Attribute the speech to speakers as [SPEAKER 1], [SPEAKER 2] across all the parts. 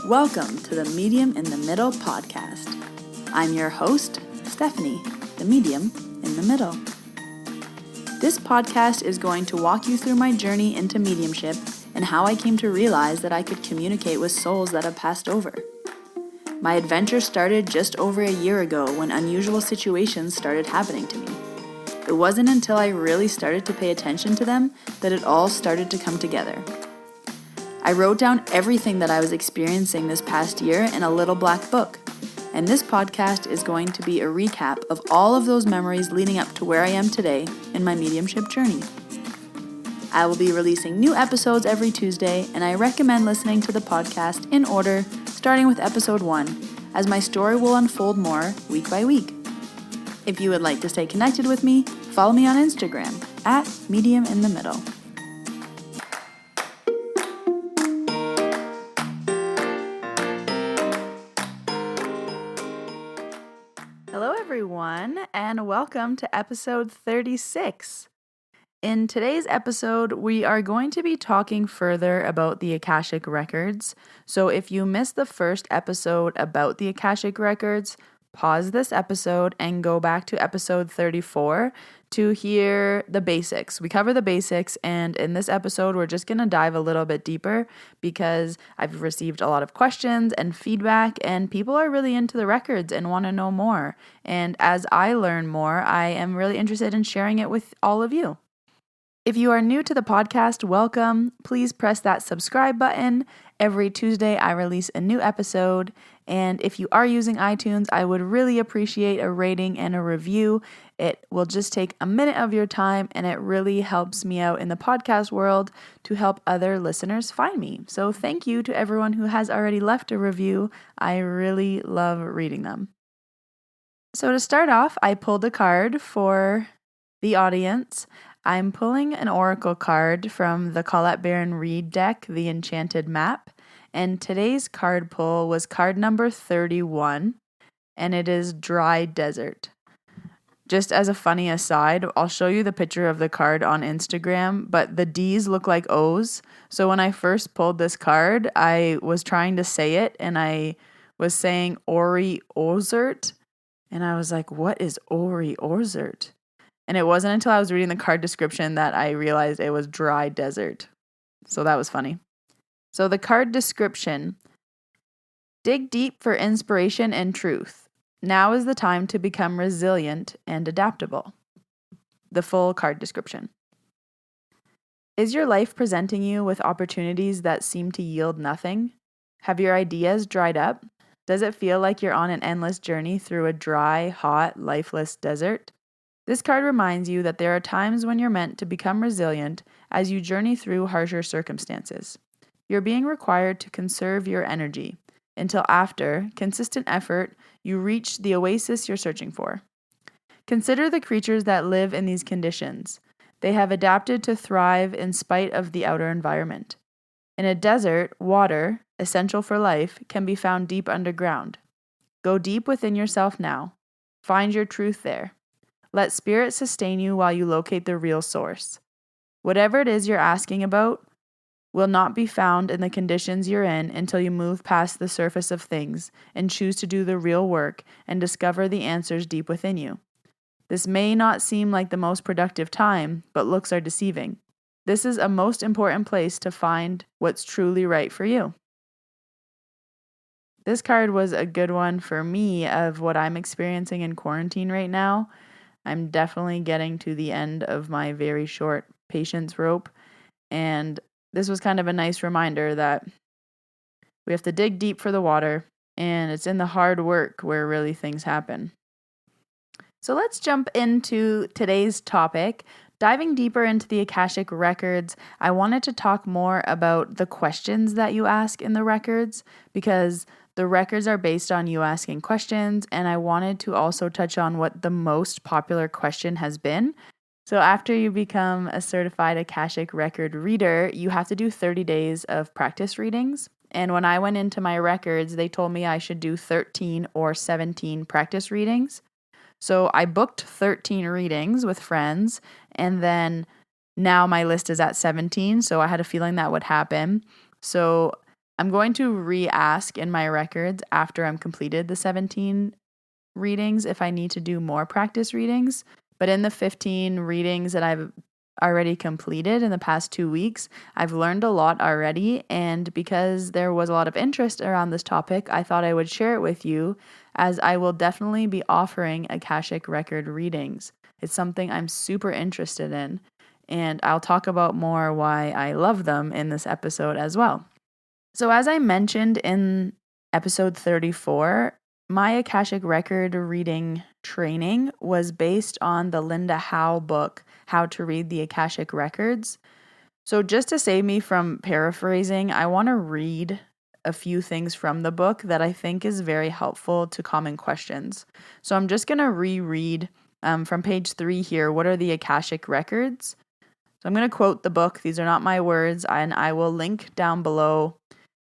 [SPEAKER 1] Welcome to the Medium in the Middle podcast. I'm your host, Stephanie, the Medium in the Middle. This podcast is going to walk you through my journey into mediumship and how I came to realize that I could communicate with souls that have passed over. My adventure started just over a year ago when unusual situations started happening to me. It wasn't until I really started to pay attention to them that it all started to come together. I wrote down everything that I was experiencing this past year in a little black book, and this podcast is going to be a recap of all of those memories leading up to where I am today in my mediumship journey. I will be releasing new episodes every Tuesday, and I recommend listening to the podcast in order, starting with episode 1, as my story will unfold more week by week. If you would like to stay connected with me, follow me on Instagram at Medium in the Middle. Hello everyone, and welcome to episode 36. In today's episode, we are going to be talking further about the Akashic Records. So if you missed the first episode about the Akashic Records, pause this episode and go back to episode 34 to hear the basics. We cover the basics, and in this episode, we're just going to dive a little bit deeper because I've received a lot of questions and feedback, and people are really into the records and want to know more. And as I learn more, I am really interested in sharing it with all of you. If you are new to the podcast, welcome. Please press that subscribe button. Every Tuesday, I release a new episode. And if you are using iTunes, I would really appreciate a rating and a review. It will just take a minute of your time, and it really helps me out in the podcast world to help other listeners find me. So thank you to everyone who has already left a review. I really love reading them. So to start off, I pulled a card for the audience. I'm pulling an oracle card from the Colette Baron Reed deck, the Enchanted Map, and today's card pull was card number 31, and it is Dry Desert. Just as a funny aside, I'll show you the picture of the card on Instagram, but the D's look like O's, so when I first pulled this card, I was trying to say it, and I was saying Ori Ozert, and I was like, what is Ori Ozert? And it wasn't until I was reading the card description that I realized it was Dry Desert. So that was funny. So the card description: dig deep for inspiration and truth. Now is the time to become resilient and adaptable. The full card description. Is your life presenting you with opportunities that seem to yield nothing? Have your ideas dried up? Does it feel like you're on an endless journey through a dry, hot, lifeless desert? This card reminds you that there are times when you're meant to become resilient as you journey through harsher circumstances. You're being required to conserve your energy until after consistent effort you reach the oasis you're searching for. Consider the creatures that live in these conditions. They have adapted to thrive in spite of the outer environment. In a desert, water, essential for life, can be found deep underground. Go deep within yourself now. Find your truth there. Let spirit sustain you while you locate the real source. Whatever it is you're asking about will not be found in the conditions you're in until you move past the surface of things and choose to do the real work and discover the answers deep within you. This may not seem like the most productive time, but looks are deceiving. This is a most important place to find what's truly right for you. This card was a good one for me of what I'm experiencing in quarantine right now. I'm definitely getting to the end of my very short patience rope, and this was kind of a nice reminder that we have to dig deep for the water, and it's in the hard work where really things happen. So let's jump into today's topic. Diving deeper into the Akashic Records, I wanted to talk more about the questions that you ask in the records, because the records are based on you asking questions, and I wanted to also touch on what the most popular question has been. So after you become a certified Akashic Record reader, you have to do 30 days of practice readings. And when I went into my records, they told me I should do 13 or 17 practice readings. So I booked 13 readings with friends, and then now my list is at 17, so I had a feeling that would happen. So I'm going to re-ask in my records after I'm completed the 17 readings if I need to do more practice readings. But in the 15 readings that I've already completed in the past 2 weeks, I've learned a lot already. And because there was a lot of interest around this topic, I thought I would share it with you, as I will definitely be offering Akashic Record readings. It's something I'm super interested in, and I'll talk about more why I love them in this episode as well. So as I mentioned in episode 34, my Akashic Record reading training was based on the Linda Howe book, How to Read the Akashic Records. So just to save me from paraphrasing, I want to read a few things from the book that I think is very helpful to common questions. So I'm just going to reread from page 3 here, what are the Akashic Records? So I'm going to quote the book. These are not my words, and I will link down below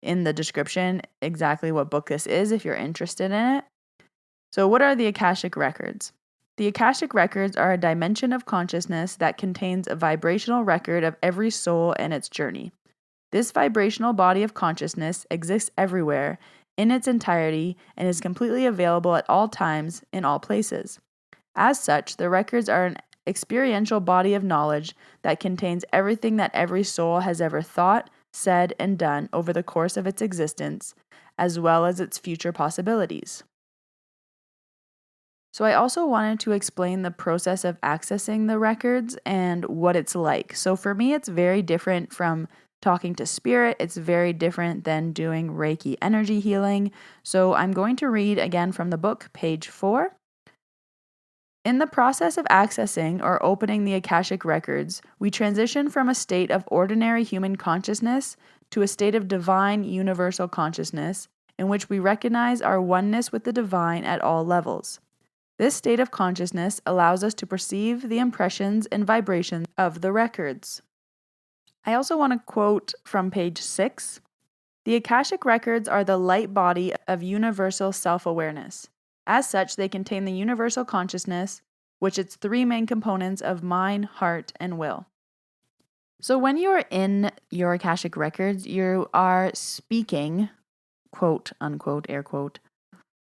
[SPEAKER 1] in the description exactly what book this is if you're interested in it. So what are the Akashic Records? The Akashic Records are a dimension of consciousness that contains a vibrational record of every soul and its journey. This vibrational body of consciousness exists everywhere in its entirety and is completely available at all times in all places. As such, the records are an experiential body of knowledge that contains everything that every soul has ever thought, said, and done over the course of its existence, as well as its future possibilities. So I also wanted to explain the process of accessing the records and what it's like. So for me, it's very different from talking to spirit. It's very different than doing Reiki energy healing. So I'm going to read again from the book, page 4. In the process of accessing or opening the Akashic Records, we transition from a state of ordinary human consciousness to a state of divine universal consciousness in which we recognize our oneness with the divine at all levels. This state of consciousness allows us to perceive the impressions and vibrations of the records. I also want to quote from page 6. The Akashic Records are the light body of universal self-awareness. As such, they contain the universal consciousness, which its 3 main components of mind, heart, and will. So when you are in your Akashic Records, you are speaking, quote, unquote, air quote,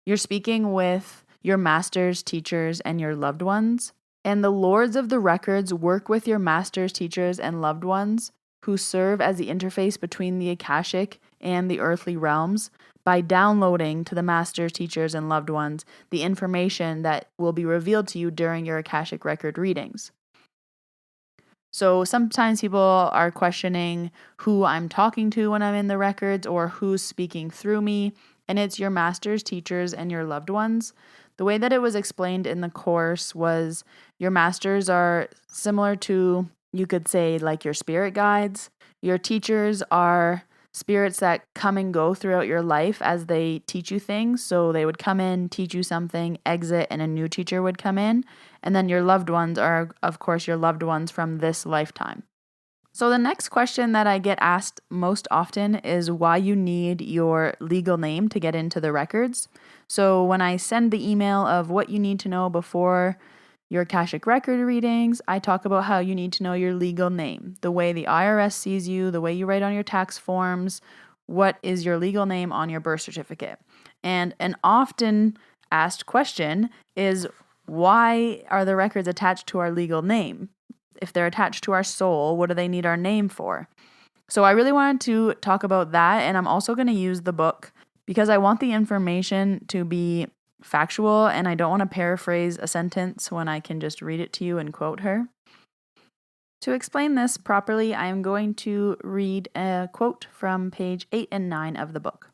[SPEAKER 1] you're speaking with your masters, teachers, and your loved ones. And the lords of the records work with your masters, teachers, and loved ones who serve as the interface between the Akashic and the earthly realms by downloading to the masters, teachers, and loved ones the information that will be revealed to you during your Akashic Record readings. So sometimes people are questioning who I'm talking to when I'm in the records or who's speaking through me, and it's your masters, teachers, and your loved ones. The way that it was explained in the course was your masters are similar to, you could say, like your spirit guides. Your teachers are spirits that come and go throughout your life as they teach you things. So they would come in, teach you something, exit, and a new teacher would come in. And then your loved ones are, of course, your loved ones from this lifetime. So the next question that I get asked most often is why you need your legal name to get into the records. So when I send the email of what you need to know before your Akashic Record readings, I talk about how you need to know your legal name, the way the IRS sees you, the way you write on your tax forms, what is your legal name on your birth certificate. And an often asked question is, why are the records attached to our legal name? If they're attached to our soul, what do they need our name for? So I really wanted to talk about that, and I'm also going to use the book because I want the information to be factual, and I don't want to paraphrase a sentence when I can just read it to you and quote her. To explain this properly, I am going to read a quote from page 8 and 9 of the book.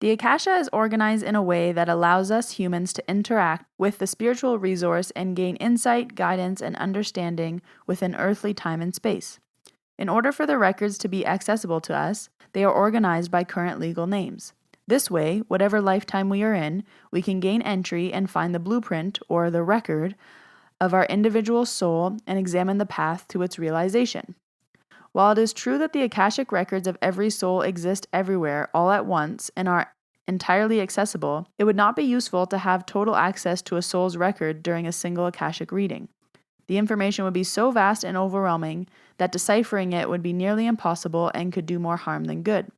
[SPEAKER 1] The Akasha is organized in a way that allows us humans to interact with the spiritual resource and gain insight, guidance, and understanding within earthly time and space. In order for the records to be accessible to us, they are organized by current legal names. This way, whatever lifetime we are in, we can gain entry and find the blueprint or the record of our individual soul and examine the path to its realization. While it is true that the Akashic records of every soul exist everywhere all at once and are entirely accessible, it would not be useful to have total access to a soul's record during a single Akashic reading. The information would be so vast and overwhelming that deciphering it would be nearly impossible and could do more harm than good.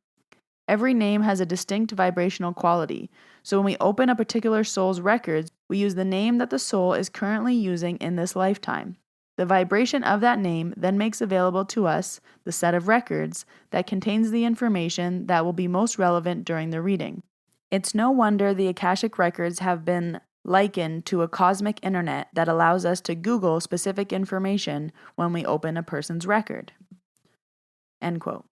[SPEAKER 1] Every name has a distinct vibrational quality. So when we open a particular soul's records, we use the name that the soul is currently using in this lifetime. The vibration of that name then makes available to us the set of records that contains the information that will be most relevant during the reading. It's no wonder the Akashic Records have been likened to a cosmic internet that allows us to Google specific information when we open a person's record. End quote.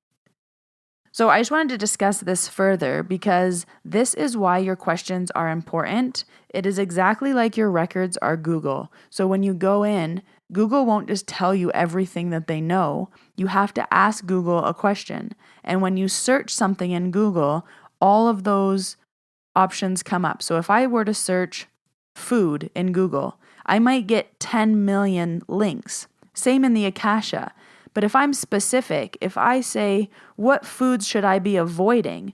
[SPEAKER 1] So I just wanted to discuss this further because this is why your questions are important. It is exactly like your records are Google. So when you go in, Google won't just tell you everything that they know. You have to ask Google a question. And when you search something in Google, all of those options come up. So if I were to search food in Google, I might get 10 million links. Same in the Akasha. But if I'm specific, if I say, what foods should I be avoiding?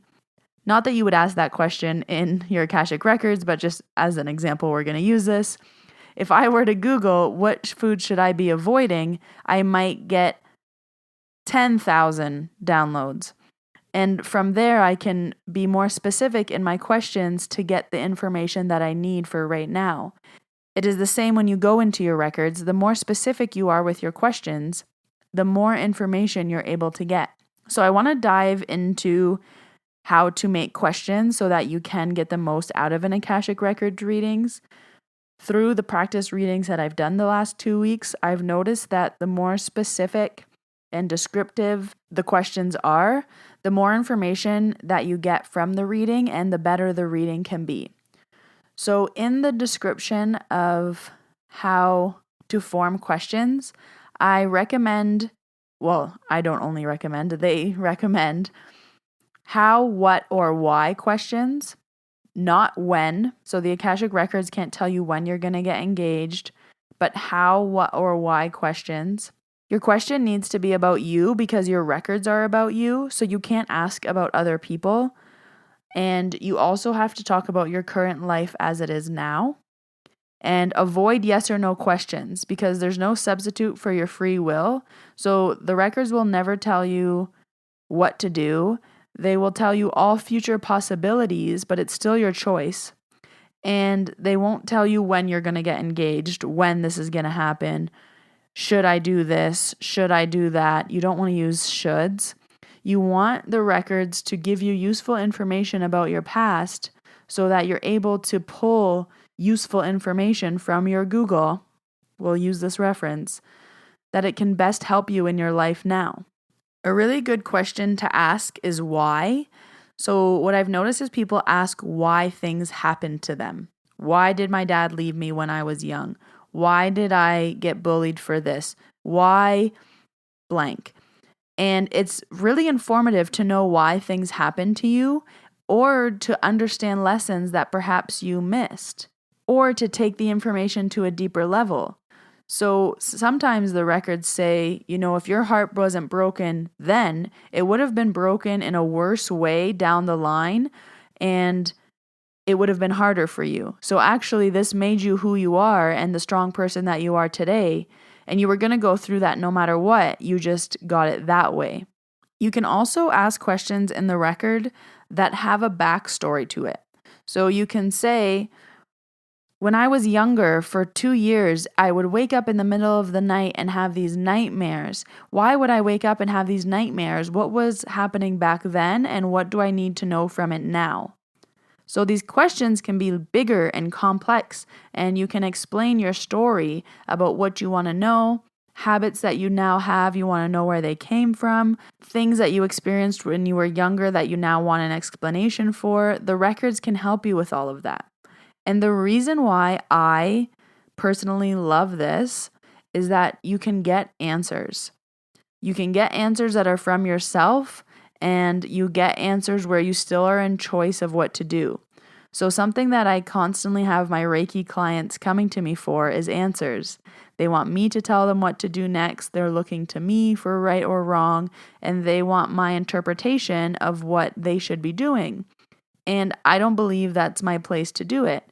[SPEAKER 1] Not that you would ask that question in your Akashic Records, but just as an example, we're going to use this. If I were to Google, what food should I be avoiding? I might get 10,000 downloads. And from there, I can be more specific in my questions to get the information that I need for right now. It is the same when you go into your records. The more specific you are with your questions, the more information you're able to get. So I want to dive into how to make questions so that you can get the most out of an Akashic Records readings. Through the practice readings that I've done the last 2 weeks, I've noticed that the more specific and descriptive the questions are, the more information that you get from the reading and the better the reading can be. So in the description of how to form questions, I recommend, well, I don't only recommend, they recommend how, what, or why questions, not when. So the Akashic Records can't tell you when you're going to get engaged, but how, what, or why questions. Your question needs to be about you because your records are about you, so you can't ask about other people. And you also have to talk about your current life as it is now. And avoid yes or no questions because there's no substitute for your free will. So the records will never tell you what to do. They will tell you all future possibilities, but it's still your choice. And they won't tell you when you're going to get engaged, when this is going to happen. Should I do this? Should I do that? You don't want to use shoulds. You want the records to give you useful information about your past so that you're able to pull useful information from your Google, we'll use this reference, that it can best help you in your life now. A really good question to ask is why. So what I've noticed is people ask why things happened to them. Why did my dad leave me when I was young? Why did I get bullied for this? Why blank? And it's really informative to know why things happen to you or to understand lessons that perhaps you missed, or to take the information to a deeper level. So sometimes the records say, if your heart wasn't broken then, it would have been broken in a worse way down the line, and it would have been harder for you. So actually, this made you who you are and the strong person that you are today, and you were going to go through that no matter what. You just got it that way. You can also ask questions in the record that have a backstory to it. So you can say, when I was younger, for 2 years, I would wake up in the middle of the night and have these nightmares. Why would I wake up and have these nightmares? What was happening back then, and what do I need to know from it now? So these questions can be bigger and complex, and you can explain your story about what you want to know, habits that you now have, you want to know where they came from, things that you experienced when you were younger that you now want an explanation for. The records can help you with all of that. And the reason why I personally love this is that you can get answers. You can get answers that are from yourself, and you get answers where you still are in choice of what to do. So something that I constantly have my Reiki clients coming to me for is answers. They want me to tell them what to do next. They're looking to me for right or wrong, and they want my interpretation of what they should be doing. And I don't believe that's my place to do it.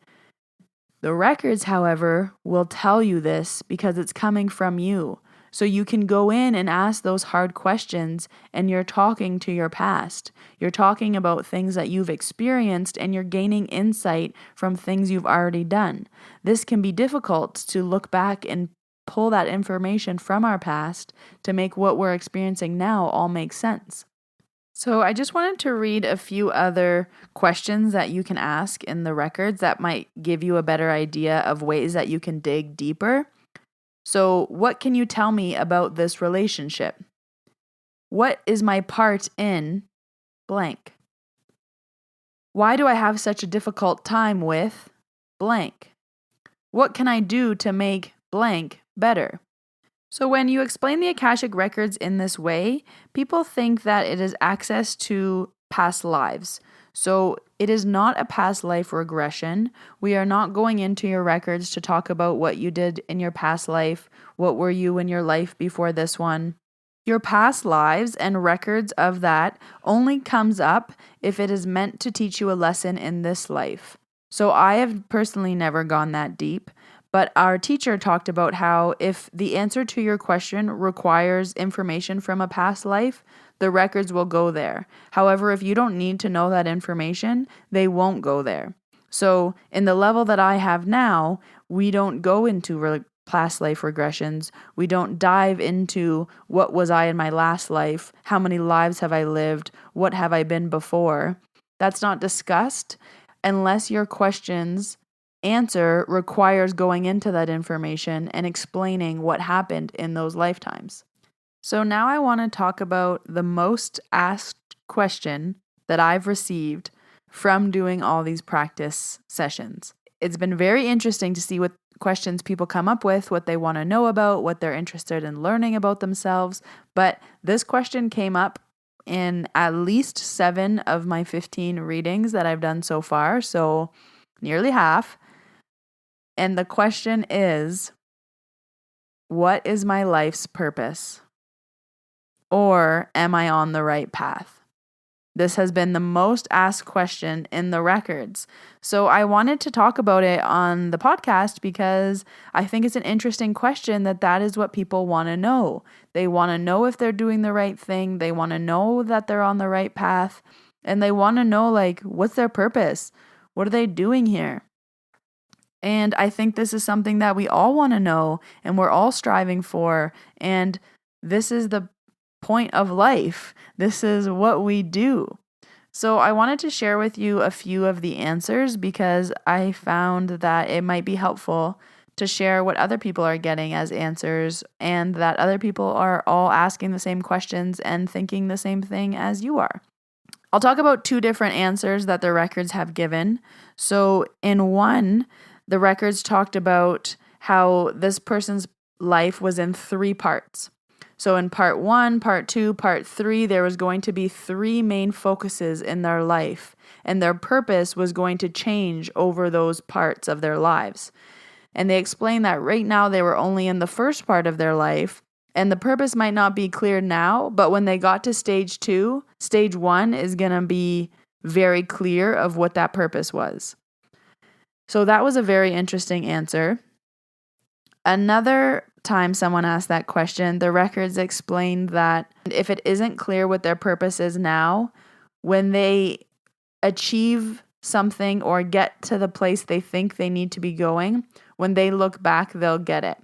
[SPEAKER 1] The records, however, will tell you this because it's coming from you. So you can go in and ask those hard questions, and you're talking to your past. You're talking about things that you've experienced, and you're gaining insight from things you've already done. This can be difficult to look back and pull that information from our past to make what we're experiencing now all make sense. So I just wanted to read a few other questions that you can ask in the records that might give you a better idea of ways that you can dig deeper. So, what can you tell me about this relationship? What is my part in blank? Why do I have such a difficult time with blank? What can I do to make blank better? So when you explain the Akashic Records in this way, people think that it is access to past lives. So it is not a past life regression. We are not going into your records to talk about what you did in your past life. What were you in your life before this one? Your past lives and records of that only comes up if it is meant to teach you a lesson in this life. So I have personally never gone that deep. But our teacher talked about how if the answer to your question requires information from a past life, the records will go there. However, if you don't need to know that information, they won't go there. So in the level that I have now, we don't go into past life regressions. We don't dive into what was I in my last life, how many lives have I lived, what have I been before. That's not discussed unless your questions answer requires going into that information and explaining what happened in those lifetimes. So now I want to talk about the most asked question that I've received from doing all these practice sessions. It's been very interesting to see what questions people come up with, what they want to know about, what they're interested in learning about themselves. But this question came up in at least 7 of my 15 readings that I've done so far, so nearly half. And the question is, what is my life's purpose? Or am I on the right path? This has been the most asked question in the records. So I wanted to talk about it on the podcast because I think it's an interesting question that is what people want to know. They want to know if they're doing the right thing. They want to know that they're on the right path. And they want to know, what's their purpose? What are they doing here? And I think this is something that we all want to know and we're all striving for. And this is the point of life. This is what we do. So I wanted to share with you a few of the answers because I found that it might be helpful to share what other people are getting as answers and that other people are all asking the same questions and thinking the same thing as you are. I'll talk about 2 different answers that the records have given. So in one, the records talked about how this person's life was in 3 parts. So in part 1, part 2, part 3, there was going to be 3 main focuses in their life, and their purpose was going to change over those parts of their lives. And they explained that right now they were only in the first part of their life, and the purpose might not be clear now, but when they got to stage 2, stage 1 is going to be very clear of what that purpose was. So that was a very interesting answer. Another time someone asked that question, the records explained that if it isn't clear what their purpose is now, when they achieve something or get to the place they think they need to be going, when they look back, they'll get it.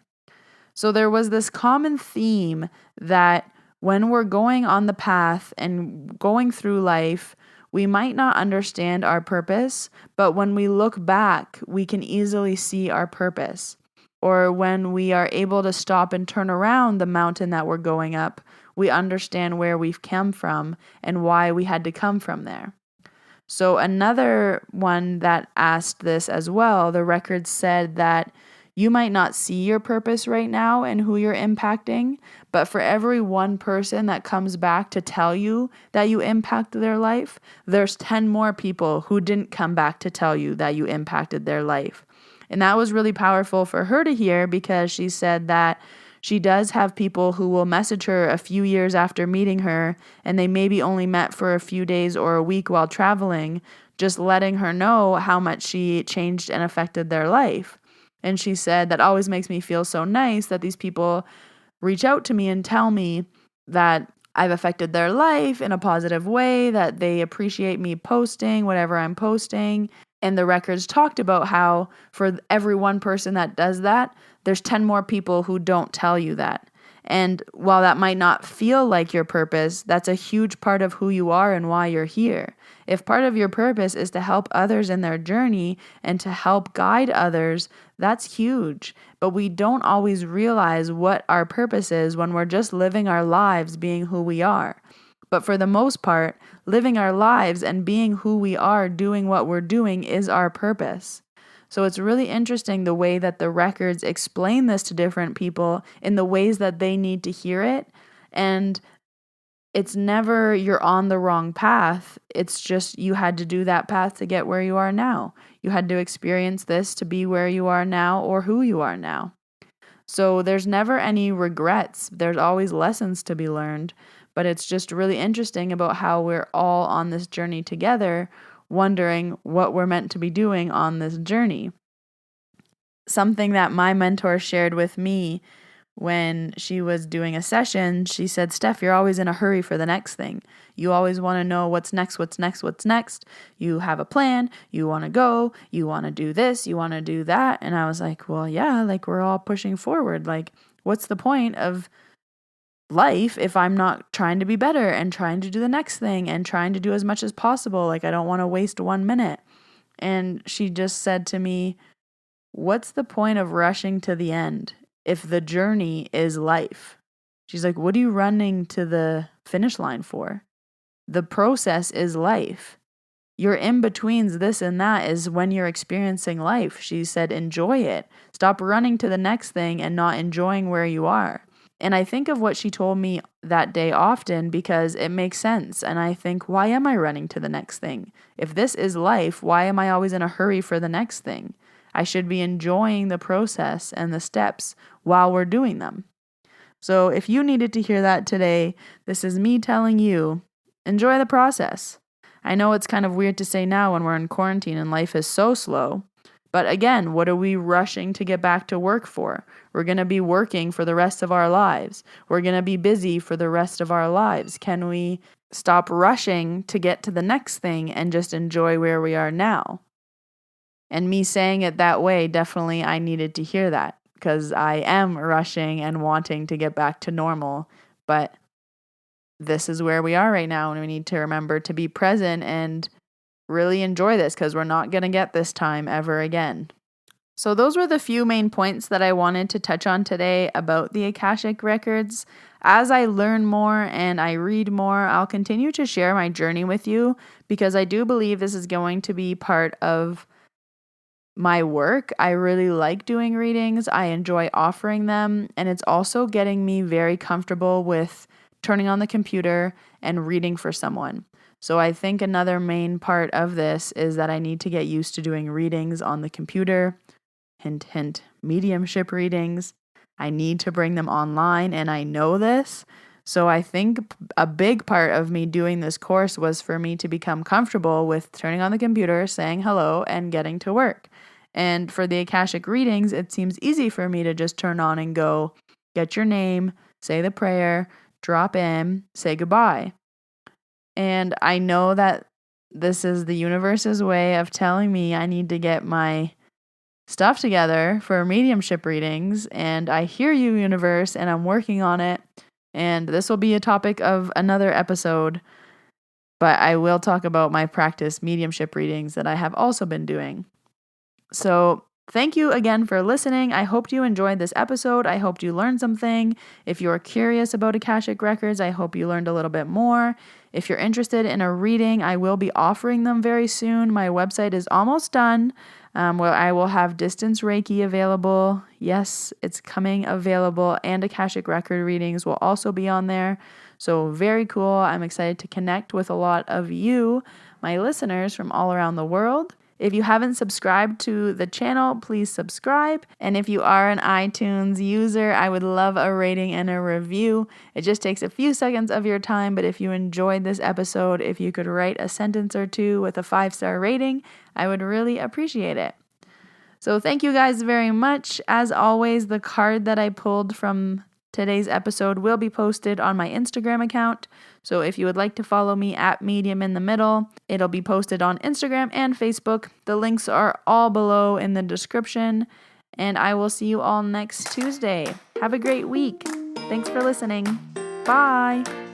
[SPEAKER 1] So there was this common theme that when we're going on the path and going through life, we might not understand our purpose, but when we look back, we can easily see our purpose. Or when we are able to stop and turn around the mountain that we're going up, we understand where we've come from and why we had to come from there. So another one that asked this as well, the records said that you might not see your purpose right now and who you're impacting, but for every one person that comes back to tell you that you impacted their life, there's 10 more people who didn't come back to tell you that you impacted their life. And that was really powerful for her to hear because she said that she does have people who will message her a few years after meeting her, and they maybe only met for a few days or a week while traveling, just letting her know how much she changed and affected their life. And she said, that always makes me feel so nice that these people reach out to me and tell me that I've affected their life in a positive way, that they appreciate me posting whatever I'm posting. And the records talked about how for every one person that does that, there's 10 more people who don't tell you that. And while that might not feel like your purpose, that's a huge part of who you are and why you're here. If part of your purpose is to help others in their journey and to help guide others, that's huge. But we don't always realize what our purpose is when we're just living our lives being who we are. But for the most part, living our lives and being who we are, doing what we're doing is our purpose. So it's really interesting the way that the records explain this to different people in the ways that they need to hear it. And it's never you're on the wrong path. It's just you had to do that path to get where you are now. You had to experience this to be where you are now or who you are now. So there's never any regrets. There's always lessons to be learned. But it's just really interesting about how we're all on this journey together, wondering what we're meant to be doing on this journey. Something that my mentor shared with me when she was doing a session, she said, Steph, you're always in a hurry for the next thing. You always want to know what's next, what's next, what's next. You have a plan, you want to go, you want to do this, you want to do that. And I was like, well, yeah, like we're all pushing forward. Like, what's the point of life if I'm not trying to be better and trying to do the next thing and trying to do as much as possible? Like, I don't want to waste 1 minute. And she just said to me, what's the point of rushing to the end if the journey is life? She's like, what are you running to the finish line for? The process is life. Your in-betweens, this and that, is when you're experiencing life. She said, enjoy it. Stop running to the next thing and not enjoying where you are. And I think of what she told me that day often because it makes sense. And I think, why am I running to the next thing? If this is life, why am I always in a hurry for the next thing? I should be enjoying the process and the steps while we're doing them. So if you needed to hear that today, this is me telling you, enjoy the process. I know it's kind of weird to say now when we're in quarantine and life is so slow. But again, what are we rushing to get back to work for? We're going to be working for the rest of our lives. We're going to be busy for the rest of our lives. Can we stop rushing to get to the next thing and just enjoy where we are now? And me saying it that way, definitely I needed to hear that because I am rushing and wanting to get back to normal. But this is where we are right now, and we need to remember to be present and really enjoy this because we're not going to get this time ever again. So those were the few main points that I wanted to touch on today about the Akashic Records. As I learn more and I read more, I'll continue to share my journey with you because I do believe this is going to be part of my work. I really like doing readings. I enjoy offering them, and it's also getting me very comfortable with turning on the computer and reading for someone. So I think another main part of this is that I need to get used to doing readings on the computer. Hint, hint, mediumship readings. I need to bring them online, and I know this. So I think a big part of me doing this course was for me to become comfortable with turning on the computer, saying hello, and getting to work. And for the Akashic readings, it seems easy for me to just turn on and go, get your name, say the prayer, drop in, say goodbye. And I know that this is the universe's way of telling me I need to get my stuff together for mediumship readings. And I hear you, universe, and I'm working on it. And this will be a topic of another episode. But I will talk about my practice mediumship readings that I have also been doing. So thank you again for listening. I hope you enjoyed this episode. I hope you learned something. If you're curious about Akashic Records, I hope you learned a little bit more. If you're interested in a reading, I will be offering them very soon. My website is almost done, where I will have Distance Reiki available. Yes, it's coming available, and Akashic Record readings will also be on there. So very cool. I'm excited to connect with a lot of you, my listeners from all around the world. If you haven't subscribed to the channel, please subscribe. And if you are an iTunes user, I would love a rating and a review. It just takes a few seconds of your time, but if you enjoyed this episode, if you could write a sentence or two with a 5-star rating, I would really appreciate it. So thank you guys very much. As always, the card that I pulled from Today's episode will be posted on my Instagram account, so if you would like to follow me at Medium in the Middle, it'll be posted on Instagram and Facebook. The links are all below in the description, and I will see you all next Tuesday. Have a great week. Thanks for listening. Bye.